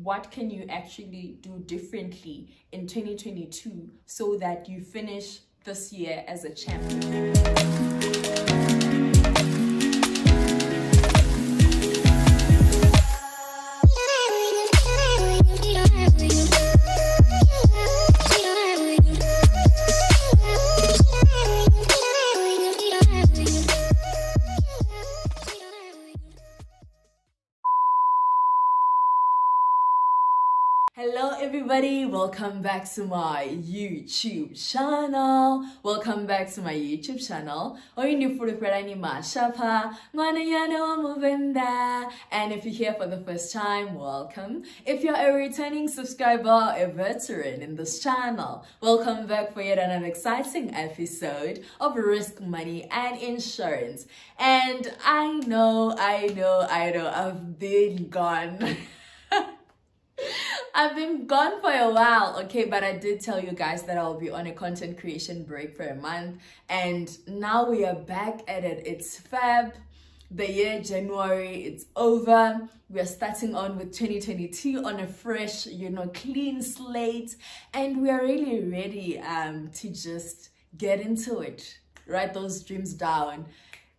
what can you actually do differently in 2022 so that you finish this year as a champion. Hello everybody, welcome back to my YouTube channel. Welcome back to my YouTube channel. And if you're here for the first time, welcome. If you're a returning subscriber, a veteran in this channel, welcome back for yet another exciting episode of Risk, Money and Insurance. And I know, I've been gone. I've been gone for a while, okay, but I did tell you guys that I'll be on a content creation break for a month, and now we are back at it. It's Feb, the year January, it's over. We are starting on with 2022 on a fresh, clean slate, and we are really ready to just get into it, write those dreams down,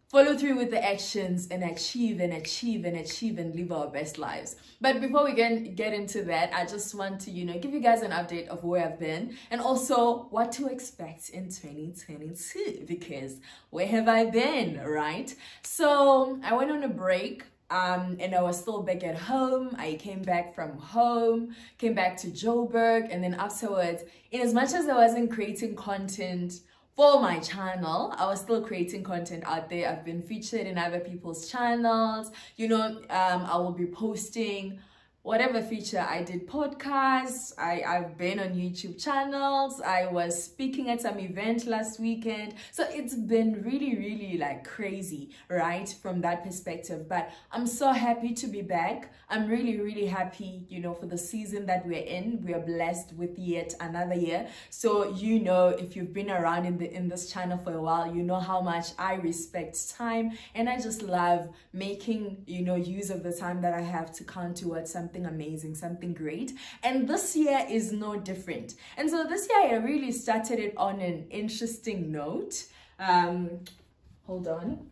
follow through with the actions, and achieve and live our best lives. But before we get into that, I just want to, give you guys an update of where I've been and also what to expect in 2022, because where have I been, right? So I went on a break and I was still back at home. I came back from home, came back to Joburg, and then afterwards, in as much as I wasn't creating content for my channel, I was still creating content out there. I've been featured in other people's channels. I will be posting whatever feature. I did podcasts, I've been on YouTube channels, I was speaking at some event last weekend. So it's been really like crazy, right, from that perspective. But I'm so happy to be back. I'm really happy, for the season that we're in. We are blessed with yet another year. So if you've been around in this channel for a while, you know how much I respect time, and I just love making use of the time that I have to count towards something amazing, something great. And this year is no different. And so this year I really started it on an interesting note. Hold on.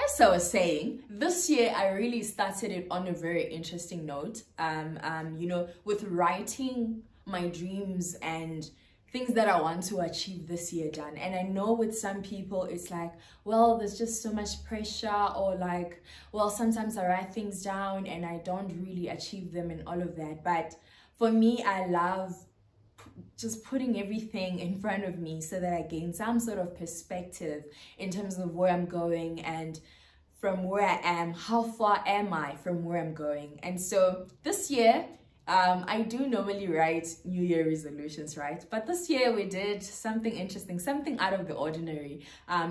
As I was saying, this year I really started it on a very interesting note, with writing my dreams and things that I want to achieve this year done. And I know with some people it's like, well, there's just so much pressure, or like, well, sometimes I write things down and I don't really achieve them and all of that. But for me, I love just putting everything in front of me so that I gain some sort of perspective in terms of where I'm going, and from where I am, how far am I from where I'm going. And so this year, I do normally write New Year resolutions, right? But this year we did something interesting, something out of the ordinary.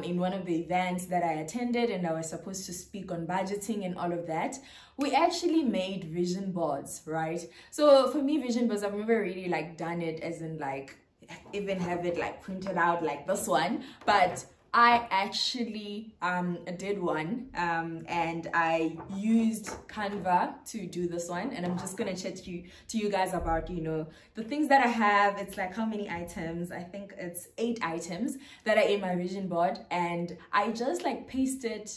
In one of the events that I attended, and I was supposed to speak on budgeting and all of that, we actually made vision boards, right? So for me, vision boards, I've never really done it as in even have it printed out like this one, but I actually did one, and I used Canva to do this one, and I'm just gonna chat to you guys about the things that I have. It's how many items? I think it's 8 items that are in my vision board, and I just pasted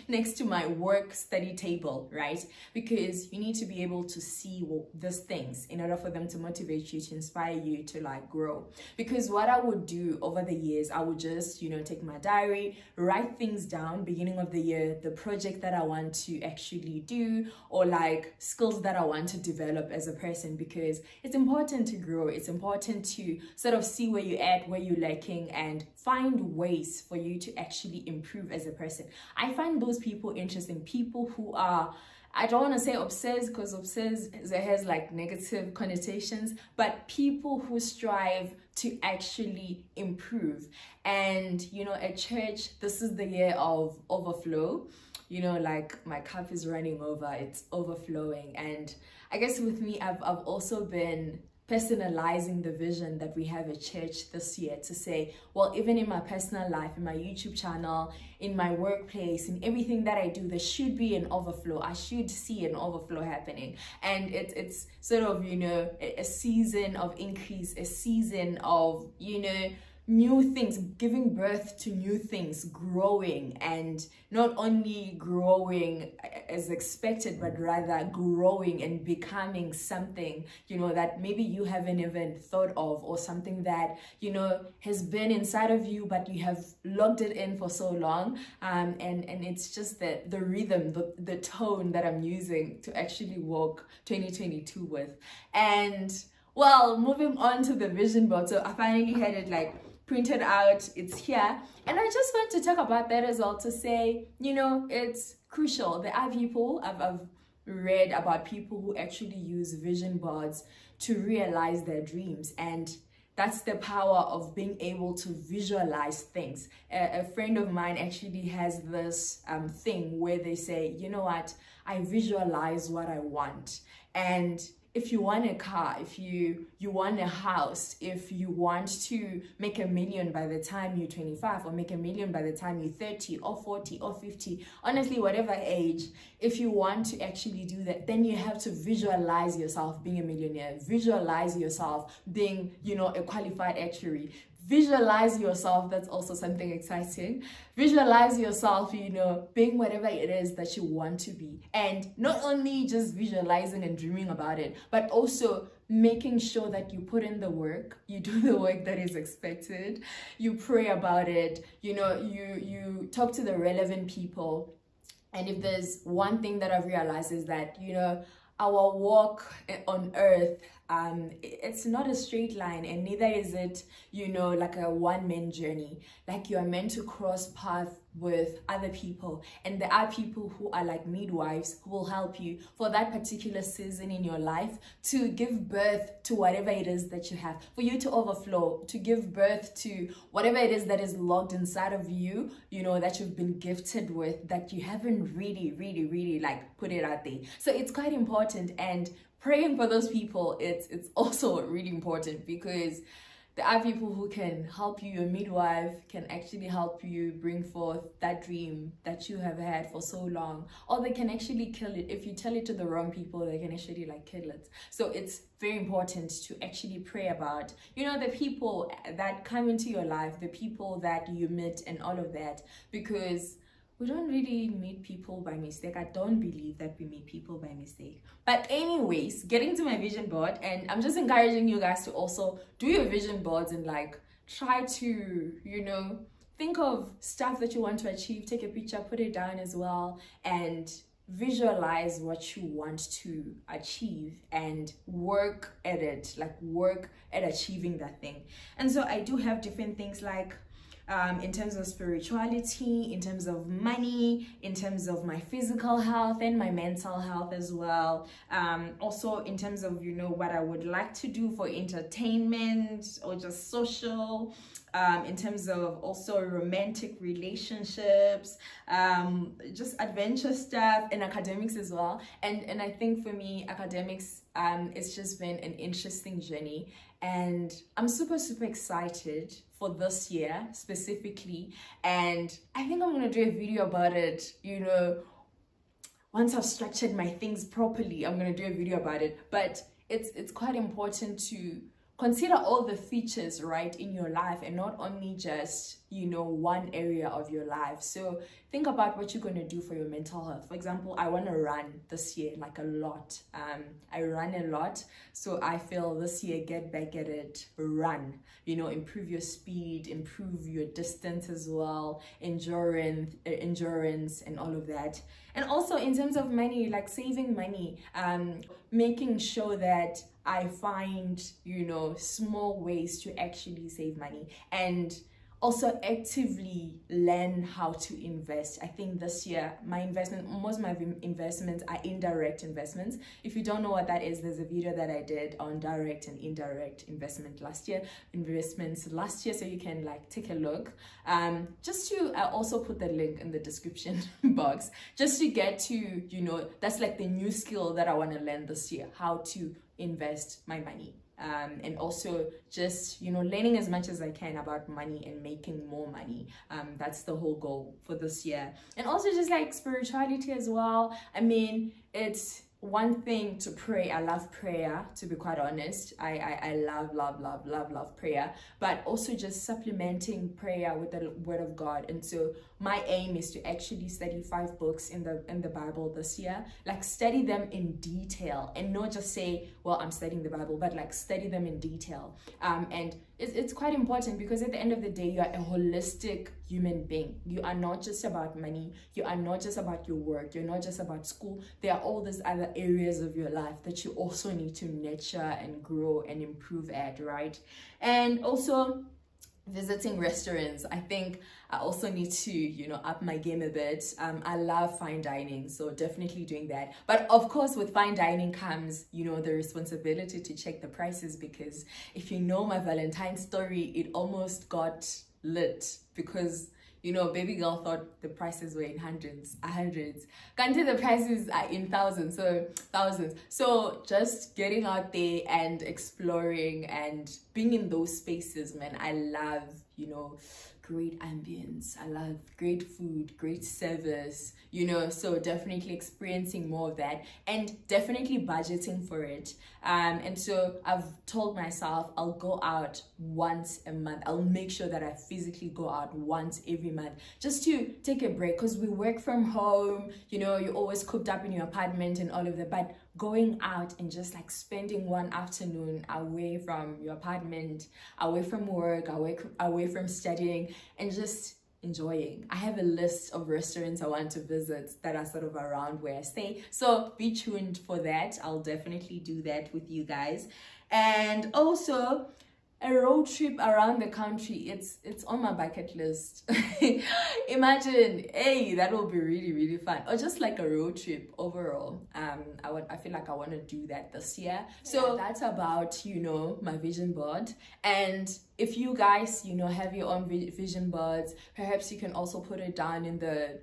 next to my work study table, right? Because you need to be able to see these things in order for them to motivate you, to inspire you to grow. Because what I would do over the years, I would just take my diary, write things down, beginning of the year, the project that I want to actually do, or skills that I want to develop as a person, because it's important to grow. It's important to sort of see where you're at, where you're lacking, and find ways for you to actually improve as a person. I find those people interesting, people who are, I don't want to say obsessed, because obsessed has negative connotations, but people who strive to actually improve. And at church, this is the year of overflow. My cup is running over, it's overflowing. And I guess with me, I've also been personalizing the vision that we have at church this year, to say, well, even in my personal life, in my YouTube channel, in my workplace, in everything that I do, there should be an overflow. I should see an overflow happening. And it's sort of, you know, a season of increase, a season of, you know, new things, giving birth to new things, growing, and not only growing as expected, but rather growing and becoming something, you know, that maybe you haven't even thought of, or something that, you know, has been inside of you, but you have locked it in for so long. And it's just the rhythm, the tone that I'm using to actually walk 2022 with. And well, moving on to the vision board. So I finally had it like printed out, it's here, and I just want to talk about that as well, to say, you know, it's crucial. There are people, I've read about people who actually use vision boards to realize their dreams, and that's the power of being able to visualize things. A friend of mine actually has this thing where they say, you know what, I visualize what I want. And if you want a car, if you want a house, if you want to make $1 million by the time you're 25, or make $1 million by the time you're 30 or 40 or 50, honestly, whatever age, if you want to actually do that, then you have to visualize yourself being a millionaire, visualize yourself being, you know, a qualified actuary. Visualize yourself, that's also something exciting. Visualize yourself, you know, being whatever it is that you want to be. And not only just visualizing and dreaming about it, but also making sure that you put in the work, you do the work that is expected, you pray about it, you know, you talk to the relevant people. And if there's one thing that I've realized is that, you know, our walk on earth, it's not a straight line, and neither is it, you know, like a one-man journey. Like, you are meant to cross paths with other people, and there are people who are like midwives who will help you for that particular season in your life to give birth to whatever it is that you have, for you to overflow, to give birth to whatever it is that is locked inside of you, you know, that you've been gifted with, that you haven't really like put it out there. So it's quite important, and praying for those people, it's also really important, because there are people who can help you. Your midwife can actually help you bring forth that dream that you have had for so long, or they can actually kill it. If you tell it to the wrong people, they can actually like kill it. So it's very important to actually pray about, you know, the people that come into your life, the people that you meet, and all of that, because we don't really meet people by mistake. I don't believe that we meet people by mistake. But anyways, getting to my vision board, and I'm just encouraging you guys to also do your vision boards and like try to, you know, think of stuff that you want to achieve, take a picture, put it down as well, and visualize what you want to achieve and work at it, like work at achieving that thing. And so I do have different things like in terms of spirituality, in terms of money, in terms of my physical health and my mental health as well. Also in terms of, you know, what I would like to do for entertainment or just social, in terms of also romantic relationships, just adventure stuff, and academics as well. And I think for me, academics, it's just been an interesting journey, and I'm super excited for this year specifically. And I think I'm gonna do a video about it, you know, once I've structured my things properly. I'm gonna do a video about it. But it's quite important to consider all the features, right, in your life, and not only just, you know, one area of your life. So think about what you're going to do for your mental health. For example, I want to run this year, like a lot. I run a lot, so I feel this year, get back at it, run, you know, improve your speed, improve your distance as well, endurance and all of that. And also in terms of money, like saving money, making sure that I find, you know, small ways to actually save money, and also actively learn how to invest. I think this year, most of my investments are indirect investments. If you don't know what that is, there's a video that I did on direct and indirect investments last year, so you can like take a look. Just to also put the link in the description box, just to get to, you know, that's like the new skill that I want to learn this year, how to invest my money. and also just, you know, learning as much as I can about money and making more money. That's the whole goal for this year. And also just like spirituality as well. I mean, it's one thing to pray. I love prayer, to be quite honest. I love prayer, but also just supplementing prayer with the word of God. And so my aim is to actually study 5 books in the Bible this year, like study them in detail, and not just say, well, I'm studying the Bible, but like study them in detail. And it's quite important, because at the end of the day, you are a holistic human being. You are not just about money. You are not just about your work. You're not just about school. There are all these other areas of your life that you also need to nurture and grow and improve at, right? And also visiting restaurants. I think I also need to, you know, up my game a bit. I love fine dining, so definitely doing that. But of course, with fine dining comes, you know, the responsibility to check the prices, because if you know my Valentine's story, it almost got lit because, you know, baby girl thought the prices were in hundreds. Currently the prices are in thousands. So just getting out there and exploring and being in those spaces, man. I love, you know, great ambience. I love great food, great service, you know, so definitely experiencing more of that, and definitely budgeting for it. And so I've told myself I'll go out once a month. I'll make sure that I physically go out once every month, just to take a break, because we work from home, you know, you're always cooped up in your apartment and all of that. But going out and just like spending one afternoon away from your apartment, away from work, away from studying, and just enjoying. I have a list of restaurants I want to visit that are sort of around where I stay, so be tuned for that. I'll definitely do that with you guys. And also a road trip around the country. It's on my bucket list. Imagine, hey, that will be really fun. Or just like a road trip overall. I feel like I want to do that this year. So that's about, you know, my vision board. And if you guys, you know, have your own vision boards, perhaps you can also put it down in the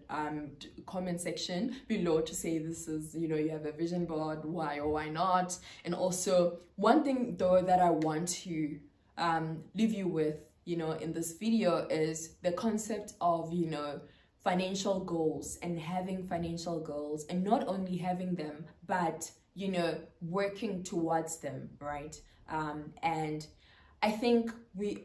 comment section below to say this is, you know, you have a vision board, why or why not. And also one thing though that I want to leave you with, you know, in this video is the concept of, you know, financial goals, and having financial goals, and not only having them, but, you know, working towards them, right? And I think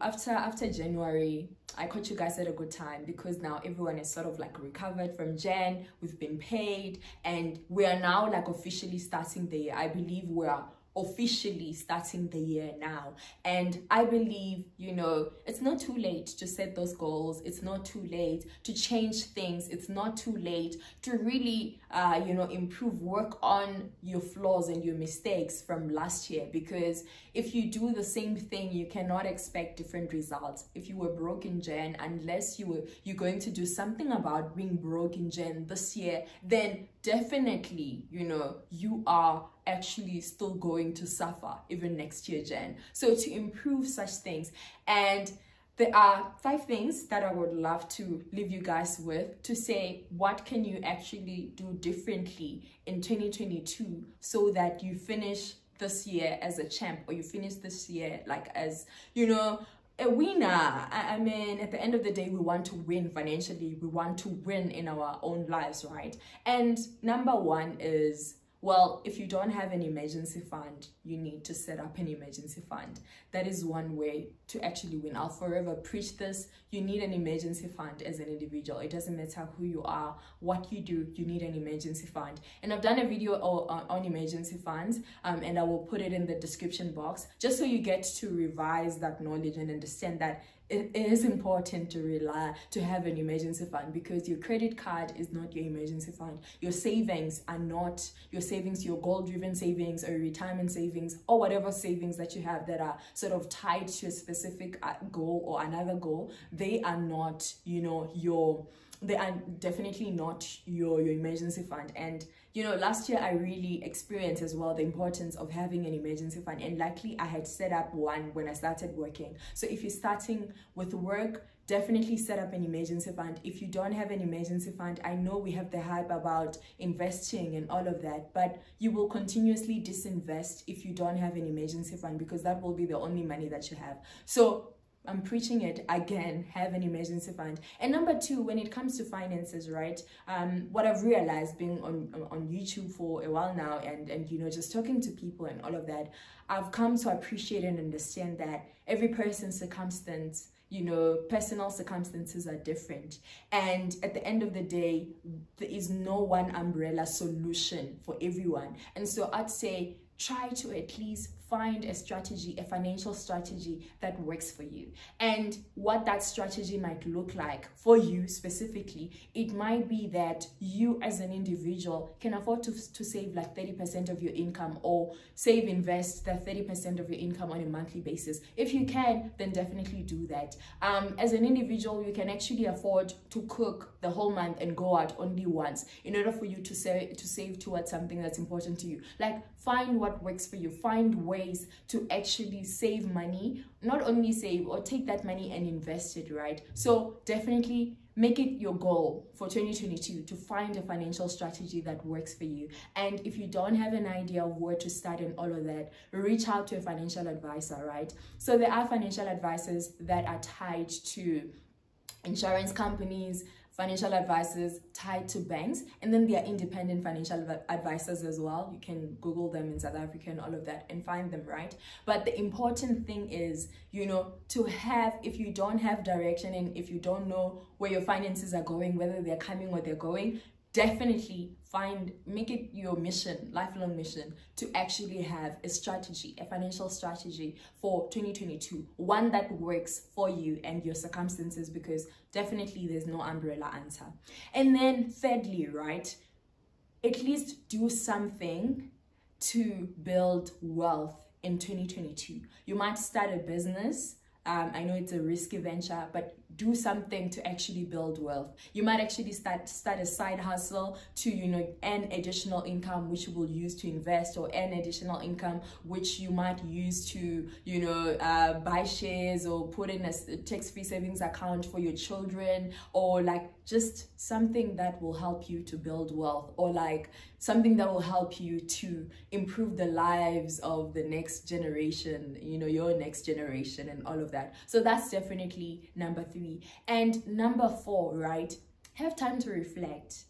after January, I caught you guys at a good time, because now everyone is sort of like recovered from Jan. We've been paid, and we are now like officially starting the year. I believe we are officially starting the year now, and I believe, you know, it's not too late to set those goals. It's not too late to change things. It's not too late to really you know, improve, work on your flaws and your mistakes from last year, because if you do the same thing, you cannot expect different results. If you were broke in Jan, unless you're going to do something about being broke in Jan this year, then definitely, you know, you are actually still going to suffer even next year, Jan. So to improve such things, and there are 5 things that I would love to leave you guys with, to say what can you actually do differently in 2022 so that you finish this year as a champ, or you finish this year like as, you know, a winner. I mean, at the end of the day, we want to win financially. We want to win in our own lives, right? And number 1 is, well, if you don't have an emergency fund, you need to set up an emergency fund. That is one way to actually win. I'll forever preach this. You need an emergency fund as an individual. It doesn't matter who you are, what you do, you need an emergency fund. And I've done a video on emergency funds, and I will put it in the description box, just so you get to revise that knowledge and understand that it is important to have an emergency fund, because your credit card is not your emergency fund. Your savings are not your savings, your goal-driven savings or retirement savings, or whatever savings that you have that are sort of tied to a specific goal or another goal. They are not, you know, your they are definitely not your emergency fund. And you know, last year I really experienced as well the importance of having an emergency fund, and luckily I had set up one when I started working. So if you're starting with work, definitely set up an emergency fund. If you don't have an emergency fund, I know we have the hype about investing and all of that, but you will continuously disinvest if you don't have an emergency fund, because that will be the only money that you have. So I'm preaching it again, have an emergency fund. And number two, when it comes to finances, right, what I've realized being on YouTube for a while now, and you know, just talking to people and all of that, I've come to appreciate and understand that every person's circumstance, you know, personal circumstances are different, and at the end of the day, there is no one umbrella solution for everyone. And so I'd say try to at least find a strategy, a financial strategy that works for you. And what that strategy might look like for you specifically, it might be that you as an individual can afford to save like 30% of your income, or invest that 30% of your income on a monthly basis. If you can, then definitely do that. As an individual, you can actually afford to cook the whole month and go out only once in order for you to save towards something that's important to you. Like, find what works for you, find ways to actually save money, not only save or take that money and invest it, right? So definitely make it your goal for 2022 to find a financial strategy that works for you. And if you don't have an idea of where to start and all of that, reach out to a financial advisor, right? So there are financial advisors that are tied to insurance companies, financial advisors tied to banks, and then there are independent financial advisors as well. You can Google them in South Africa and all of that and find them, right? But the important thing is, you know, to have, if you don't have direction and if you don't know where your finances are going, whether they're coming or they're going, definitely make it your mission, lifelong mission, to actually have a strategy, a financial strategy for 2022, one that works for you and your circumstances, because definitely there's no umbrella answer. And then thirdly, right, at least do something to build wealth in 2022. You might start a business. I know it's a risky venture, but do something to actually build wealth. You might actually start a side hustle to, you know, earn additional income, which you will use to invest, or earn additional income, which you might use to, you know, buy shares, or put in a tax-free savings account for your children, or like just something that will help you to build wealth, or like something that will help you to improve the lives of the next generation, you know, your next generation and all of that. So that's definitely number 3. And number 4, right, have time to reflect.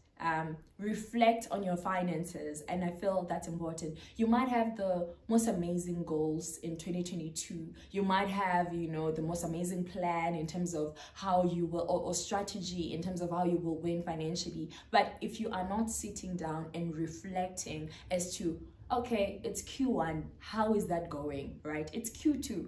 Reflect on your finances, and I feel that's important. You might have the most amazing goals in 2022. You might have, you know, the most amazing plan in terms of how you will, or strategy in terms of how you will win financially. But if you are not sitting down and reflecting as to, okay, it's Q1, how is that going, right? It's Q2.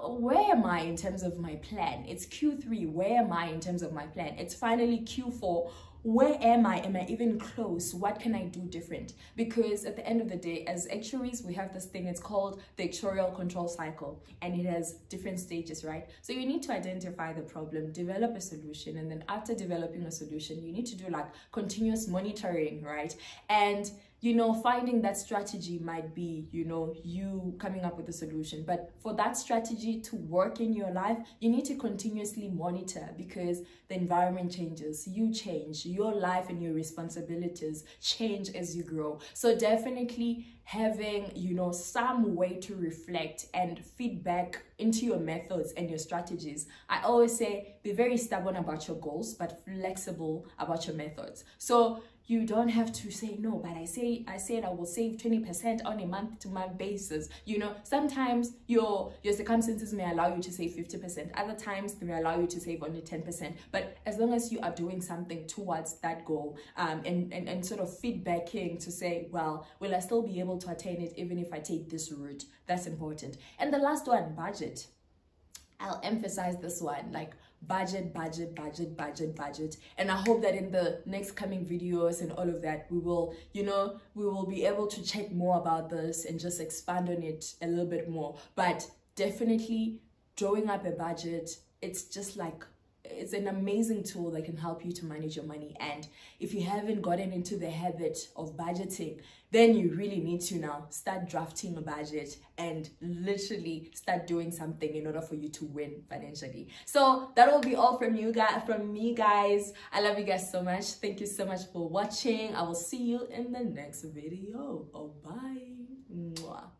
Where am I in terms of my plan? It's Q3, where am I in terms of my plan? It's finally Q4, where am I? Am I even close? What can I do different? Because at the end of the day, as actuaries, we have this thing, it's called the actuarial control cycle, and it has different stages, right? So you need to identify the problem, develop a solution, and then after developing a solution, you need to do like continuous monitoring, right? And you know, finding that strategy might be, you know, you coming up with a solution. But for that strategy to work in your life, you need to continuously monitor, because the environment changes, you change, your life and your responsibilities change as you grow. So definitely having, you know, some way to reflect and feedback into your methods and your strategies. I always say, be very stubborn about your goals, but flexible about your methods. So you don't have to say, no, but I said I will save 20% on a month-to-month basis. You know, sometimes your circumstances may allow you to save 50%. Other times they may allow you to save only 10%. But as long as you are doing something towards that goal, and sort of feedbacking to say, well, will I still be able to attain it even if I take this route? That's important. And the last one, budget. I'll emphasize this one, like budget. And I hope that in the next coming videos and all of that, we will, you know, we will be able to check more about this and just expand on it a little bit more. But definitely drawing up a budget, it's just like it's an amazing tool that can help you to manage your money. And if you haven't gotten into the habit of budgeting, then you really need to now start drafting a budget and literally start doing something in order for you to win financially. So that will be all from me, guys. I love you guys so much. Thank you so much for watching. I will see you in the next video. Oh, bye. Mwah.